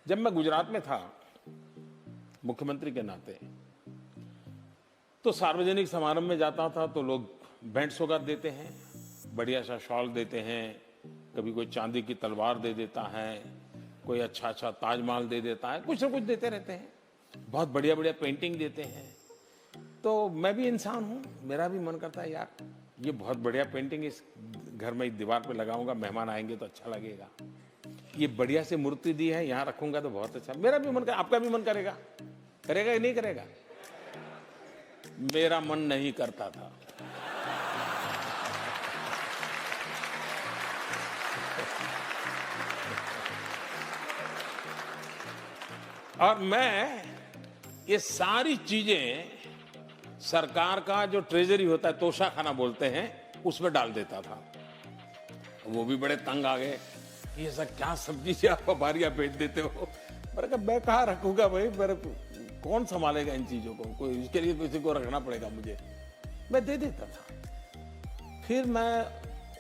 जब मैं गुजरात में था मुख्यमंत्री के नाते, तो सार्वजनिक समारंभ में जाता था तो लोग भेंट सौगात देते हैं, बढ़िया सा शॉल देते हैं, कभी कोई चांदी की तलवार दे देता है, कोई अच्छा अच्छा ताजमहल दे देता है, कुछ ना कुछ देते रहते हैं, बहुत बढ़िया बढ़िया पेंटिंग देते हैं। तो मैं भी इंसान हूँ, मेरा भी मन करता है यार ये बहुत बढ़िया पेंटिंग इस घर में दीवार पे लगाऊंगा, मेहमान आएंगे तो अच्छा लगेगा। ये बढ़िया से मूर्ति दी है, यहाँ रखूंगा तो बहुत अच्छा। मेरा भी मन कर, आपका भी मन करेगा? करेगा कि नहीं करेगा? मेरा मन नहीं करता था। और मैं ये सारी चीजें सरकार का जो ट्रेजरी होता है, तोशाखाना बोलते हैं, उसमें डाल देता था। वो भी बड़े तंग आ गए, ये सब क्या सब्जी से आप बारियां बेच देते हो। मैंने कहा मैं कहाँ रखूंगा भाई, मेरे कौन संभालेगा इन चीजों को, कोई इसके लिए किसी को रखना पड़ेगा मुझे। मैं दे देता था। फिर मैं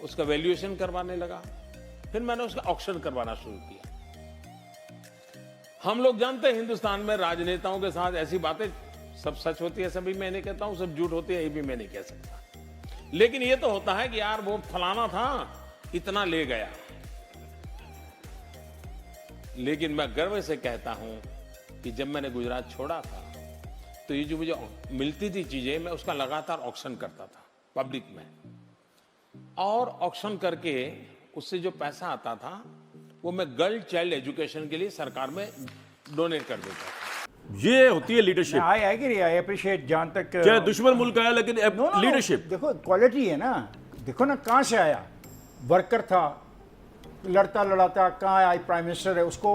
उसका वैल्यूएशन करवाने लगा, फिर मैंने उसका ऑक्शन करवाना शुरू किया। हम लोग जानते हैं हिंदुस्तान में राजनेताओं के साथ ऐसी बातें सब सच होती है, सभी मैं नहीं कहता हूं, सब झूठ होती है, ये भी मैं नहीं कह सकता। लेकिन ये तो होता है कि यार वो फलाना था, इतना ले गया। लेकिन मैं गर्व से कहता हूं कि जब मैंने गुजरात छोड़ा था तो ये जो मुझे मिलती थी चीजें, मैं उसका लगातार ऑक्शन करता था पब्लिक में, और ऑक्शन करके उससे जो पैसा आता था वो मैं गर्ल चाइल्ड एजुकेशन के लिए सरकार में डोनेट कर देता था। ये होती है leadership. I agree, I appreciate. जहां तक चाहे दुश्मन मुल्क आया, लेकिन लीडरशिप देखो, क्वालिटी है ना। देखो ना कहां से आया, वर्कर था, लड़ता लड़ाता कहाँ आया, प्राइम मिनिस्टर है, उसको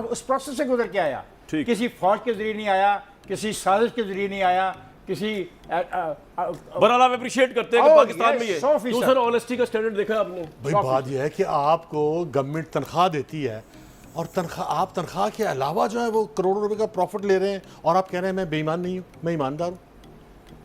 उस प्रोसेस से गुजर के आया। किसी फौज के जरिए नहीं आया, किसी साजिश के जरिए नहीं आया, किसी बहरहाल आप अप्रिशिएट करते हैं कि पाकिस्तान में ये दूसरा ऑनेस्टी का स्टैंडर्ड देखा आपने। भाई बात यह है कि आपको गवर्नमेंट तनख्वाह देती है, और आप तनख्वाह के अलावा जो है वो करोड़ों रुपए का प्रॉफिट ले रहे हैं, और आप कह रहे हैं मैं बेईमान नहीं हूं, मैं ईमानदार हूं।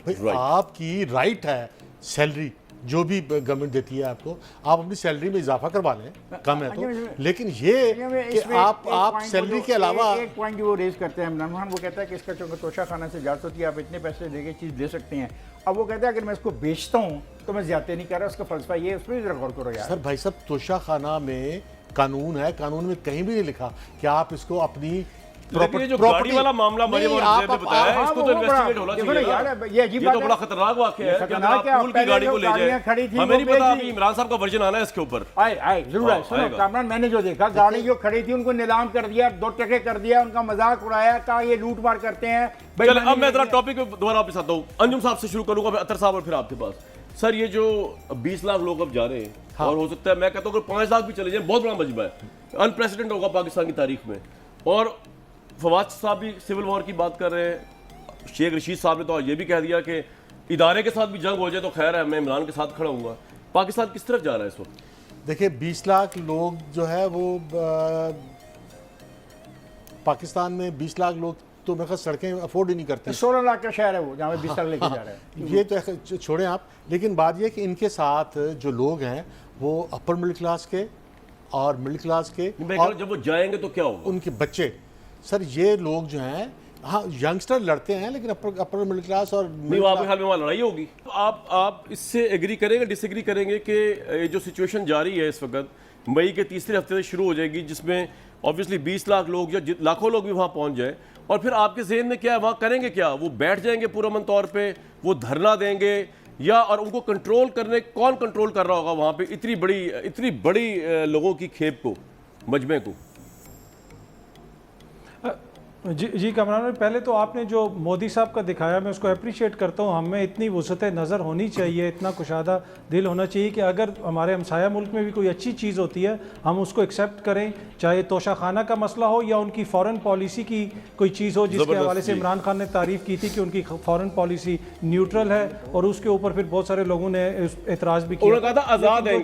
भाई आपकी राइट है, सैलरी जो भी गवर्नमेंट देती है आपको, आप अपनी सैलरी में इजाफा करवा लें, कम है तो। लेकिन ये कि आप सैलरी के अलावा एक पॉइंट वो रेज करते हैं इमरान खान, वो कहता है कि इसका चूंकि तोशाखाना से इजाजत होती है, आप इतने पैसे देके चीज़ दे सकते हैं। अब वो कहता है अगर मैं इसको बेचता हूँ तो मैं ज्यादा नहीं कर रहा, उसका फलसफा ये, उस पर जरा गौर करो यार। सर भाई साहब, तोशाखाना में कानून है, कानून में कहीं भी नहीं लिखा कि आप इसको अपनी जो गाड़ी वाला मामला मैंने बताया, इसको तो इन्वेस्टिगेट होना चाहिए। ये तो बड़ा खतरनाक वाकया है कि अगर आप पूल की गाड़ी को ले जाए, हमें नहीं पता अभी इमरान साहब का वर्जन आना है इसके ऊपर। जरूर है। सुनो कामरान, मैंने जो देखा, गाड़ी जो खड़ी थी उनको नीलाम कर दिया, 2 टके कर दिया, उनका मजाक उड़ाया, कहा ये लूट मार करते हैं। अब मैं जरा टॉपिक दोबारा आपके साथ हूँ, अंजुम साहब से शुरू करूंगा, अतर साहब और फिर आपके पास। सर, ये जो 20 लाख लोग अब जा रहे हैं, और हो सकता है मैं कहता हूँ 5 लाख भी चले जाए, बहुत बड़ा मजमा है, अनप्रेसिडेंट होगा पाकिस्तान की तारीख में। और फवाद साहब भी सिविल वॉर की बात कर रहे हैं, शेख रशीद साहब ने तो ये भी कह दिया कि इदारे के साथ भी जंग हो जाए तो खैर है, मैं इमरान के साथ खड़ा हूँगा। पाकिस्तान किस तरफ जा रहा है इस वक्त? देखिए, 20 लाख लोग जो है वो पाकिस्तान में 20 लाख लोग तो मेरे ख्याल सड़कें अफोर्ड ही नहीं करते। 16 लाख का शहर है वो, जहाँ 20 लाख लेके जा रहे हैं। ये तो छोड़ें आप, लेकिन बात यह कि इनके साथ जो लोग हैं वो अपर मिडिल क्लास के और मिडिल क्लास के, और जब वो जाएंगे तो क्या होगा? उनके बच्चे। सर, ये लोग जो हैं, हाँ यंगस्टर लड़ते हैं, लेकिन अपर मिडिल क्लास और नहीं, आपके ख्याल में वहाँ लड़ाई होगी? आप इससे एग्री करेंगे, डिसएग्री करेंगे कि ये जो सिचुएशन जारी है इस वक्त, मई के तीसरे हफ्ते से शुरू हो जाएगी, जिसमें ऑब्वियसली 20 लाख लोग या लाखों लोग भी वहाँ पहुँच जाए, और फिर आपके जहन में क्या है, वहाँ करेंगे क्या? वो बैठ जाएंगे पुरअमन तौर पे, वो धरना देंगे, या और उनको कंट्रोल करने, कौन कंट्रोल कर रहा होगा वहाँ पे इतनी बड़ी लोगों की खेप को, मजमे को? जी कमरान, पहले तो आपने जो मोदी साहब का दिखाया, मैं उसको अप्रिशिएट करता हूँ। हमें इतनी वसअत नज़र होनी चाहिए, इतना कुशादा दिल होना चाहिए कि अगर हमारे हमसाया मुल्क में भी कोई अच्छी चीज़ होती है हम उसको एक्सेप्ट करें, चाहे तोशाखाना का मसला हो या उनकी फ़ॉरेन पॉलिसी की कोई चीज़ हो, जिसके हवाले से इमरान खान ने तारीफ़ की थी कि उनकी फ़ॉरेन पॉलिसी न्यूट्रल है, और उसके ऊपर फिर बहुत सारे लोगों ने एतराज़ भी किया। आज़ाद है,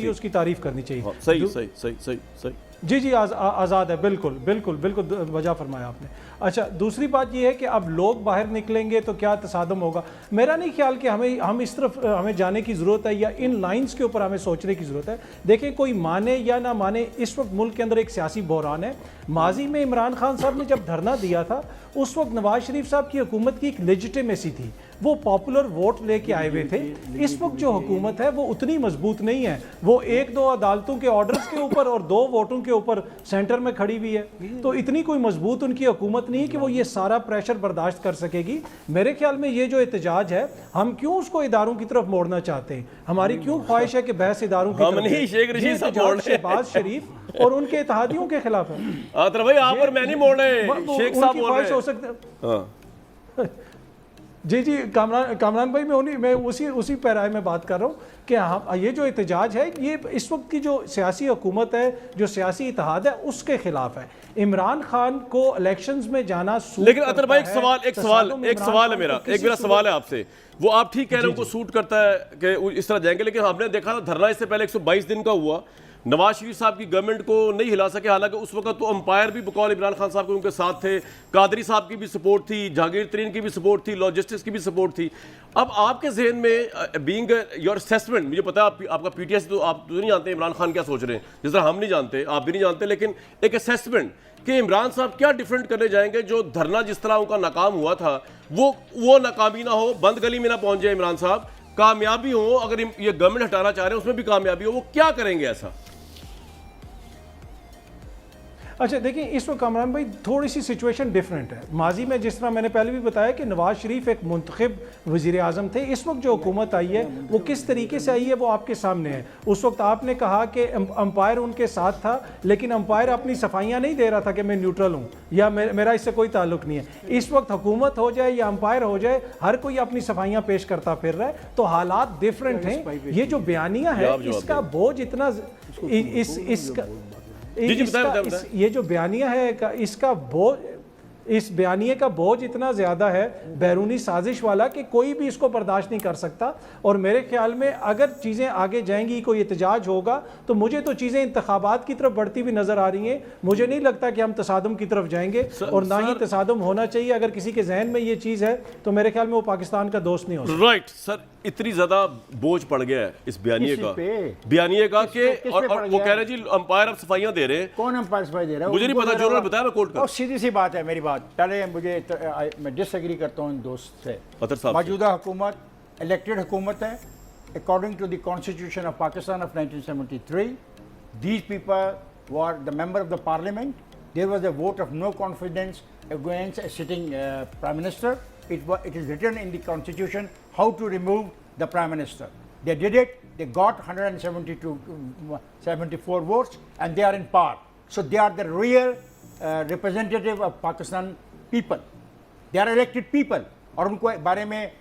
उसकी तारीफ़ करनी चाहिए। सही सही सही सही सही। जी जी आज़ाद है, बिल्कुल बिल्कुल बिल्कुल वजह फरमाया आपने। अच्छा, दूसरी बात ये है कि अब लोग बाहर निकलेंगे तो क्या तसादम होगा। मेरा नहीं ख्याल कि हम इस तरफ हमें जाने की ज़रूरत है या इन लाइंस के ऊपर हमें सोचने की ज़रूरत है। देखें, कोई माने या ना माने, इस वक्त मुल्क के अंदर एक सियासी बहरान है। माजी में इमरान खान साहब ने जब धरना दिया था, उस वक्त नवाज शरीफ साहब की हुकूमत की एक लेजिटिमेसी थी, वो पॉपुलर वोट लेके आए हुए थे। इस वक्त जो हुकूमत है वो उतनी मजबूत नहीं है, वो 1-2 अदालतों के ऑर्डर्स के ऊपर और 2 वोटों के ऊपर सेंटर में खड़ी हुई है। तो इतनी कोई मजबूत उनकी हुकूमत नहीं है कि वो ये सारा प्रेशर बर्दाश्त कर सकेगी। मेरे ख्याल में ये जो एहतजाज है, हम क्यों उसको इदारों की तरफ मोड़ना चाहते हैं? हमारी क्यों ख्वाहिश है कि बहस इदारों की तरफ? नहीं, शेख रशीद साहब मोड़ रहे हैं। शहबाज शरीफ और उनके इत्तेहादियों के खिलाफ है। आतर भाई आप और मैं नहीं मोड़ रहे, शेख साहब बोल रहे हो हैं। सकता हाँ। जी जी, कामरान भाई, मैं उसी पैराए में बात कर रहा हूँ कि हाँ, ये जो एहतजाज है ये इस वक्त की जो सियासी हुकूमत है, जो सियासी इत्तेहाद है, उसके खिलाफ है। इमरान खान को इलेक्शंस में जाना सूट लेकिन अतर भाई, एक करता सवाल है। एक सवाल है मेरा, एक मेरा सवाल है आपसे। वो आप ठीक कह रहे हो, को सूट करता है कि इस तरह जाएंगे, लेकिन हमने देखा था धरना इससे पहले 122 दिन का हुआ, नवाज शरीफ साहब की गवर्नमेंट को नहीं हिला सके। हालांकि उस वक्त तो अंपायर भी बकौल इमरान खान साहब के उनके साथ थे, कादरी साहब की भी सपोर्ट थी, जहांगीर तरीन की भी सपोर्ट थी, लॉजिस्टिक्स की भी सपोर्ट थी। अब आपके जहन में बीइंग योर असेसमेंट, मुझे पता है आपका पीटीएस, तो आप तो नहीं जानते इमरान खान क्या सोच रहे हैं, जिस तरह हम नहीं जानते, आप भी नहीं जानते, लेकिन एक असेसमेंट कि इमरान साहब क्या डिफरेंट करने जाएंगे, जो धरना जिस तरह उनका नाकाम हुआ था वो नाकामी ना हो, बंद गली में ना पहुंच जाए इमरान साहब, कामयाबी हो, अगर ये गवर्नमेंट हटाना चाह रहे हैं उसमें भी कामयाबी हो, वो क्या करेंगे ऐसा? अच्छा देखिए, इस वक्त कामरान भाई थोड़ी सी सिचुएशन डिफरेंट है। माजी में जिस तरह मैंने पहले भी बताया कि नवाज शरीफ एक मुंतखब वज़ीर आज़म थे, इस वक्त जो हुकूमत आई है वो किस तरीके से आई है वो आपके सामने है। उस वक्त आपने कहा कि अंपायर उनके साथ था, लेकिन अंपायर अपनी सफाइयाँ नहीं दे रहा था कि मैं न्यूट्रल हूँ या मेरा इससे कोई ताल्लुक नहीं है। इस वक्त हुकूमत हो जाए या अंपायर हो जाए, हर कोई अपनी सफाइयाँ पेश करता फिर रहा है, तो हालात डिफरेंट हैं। ये जो बयानियाँ है, इसका बोझ इतना ये जो बयानिया है इसका बोझ, इस बयानिए का बोझ इतना ज़्यादा है बैरूनी साजिश वाला कि कोई भी इसको बर्दाश्त नहीं कर सकता। और मेरे ख्याल में अगर चीज़ें आगे जाएंगी, कोई एहतजाज होगा, तो मुझे तो चीज़ें इंतखाबात की तरफ बढ़ती हुई नज़र आ रही हैं। मुझे नहीं लगता कि हम तसादम की तरफ जाएंगे, और ना ही तसादम होना चाहिए। अगर किसी के जहन में ये चीज़ है तो मेरे ख्याल में वो पाकिस्तान का दोस्त नहीं हो सकता। राइट सर, इतनी ज्यादा बोझ पड़ गया है इस बयानिए का कि और वो कह रहे हैं जी अंपायर अब सफाइयां दे रहे हैं। कौन अंपायर सफाई दे रहा है? मुझे नहीं पता, जो उन्होंने बताया मैं कोट कर। सीधी सी बात है मेरी बात। पहले मैं डिसएग्री करता हूँ दोस्त से। अतर साहब, मौजूदा हुकूमत इलेक्टेड हुकूमत है according to the constitution of Pakistan of 1973। These people were the member of the parliament. There was a vote of no confidence against a sitting prime minister. It is written in the constitution how to remove the prime minister. They did it. They got 174 votes and they are in power. So they are the real representative of Pakistan people. They are elected people. और उनको बारे में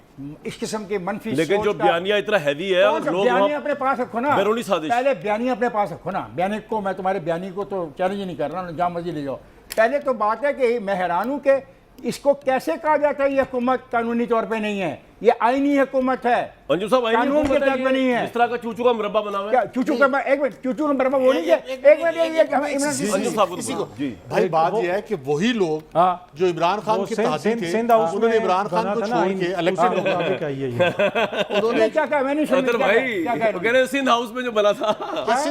इस किस्म के मनफी, लेकिन जो बयानिया इतना हैवी है और लोग बयानिया अपने पास रखो ना, बैरूनी साजिश, पहले बयानिया अपने पास रखो ना। बयानी को मैं तुम्हारे बयानी को तो चैलेंज नहीं कर रहा, जहाँ मर्जी ले जाओ। पहले तो बात है कि मैं हैरान हूँ कि इसको कैसे कहा जाता है ये हुकूमत कानूनी तौर पे नहीं है, ये आईनी हुकूमत है। अंजुम साहब, कानून के तहत नहीं है। इस तरह का चूचू का मुरब्बा बना हुआ है। क्या चूचू का? एक मिनट, चूचू का मुरब्बा वो नहीं है। एक मिनट, अंजुम साहब को जी भाई बात यह है कि वही लोग जो इमरान खान के ताती थे, उन्होंने इमरान खान को छोड़ के इलेक्शन उन्होंने क्या कहा? मैंने अतर भाई कह रहे सिंध हाउस में जो बना था,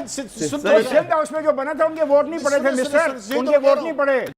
सिंध हाउस में जो बना था, उनके वोट नहीं पड़े थे मिस्टर, उनके वोट नहीं पड़े।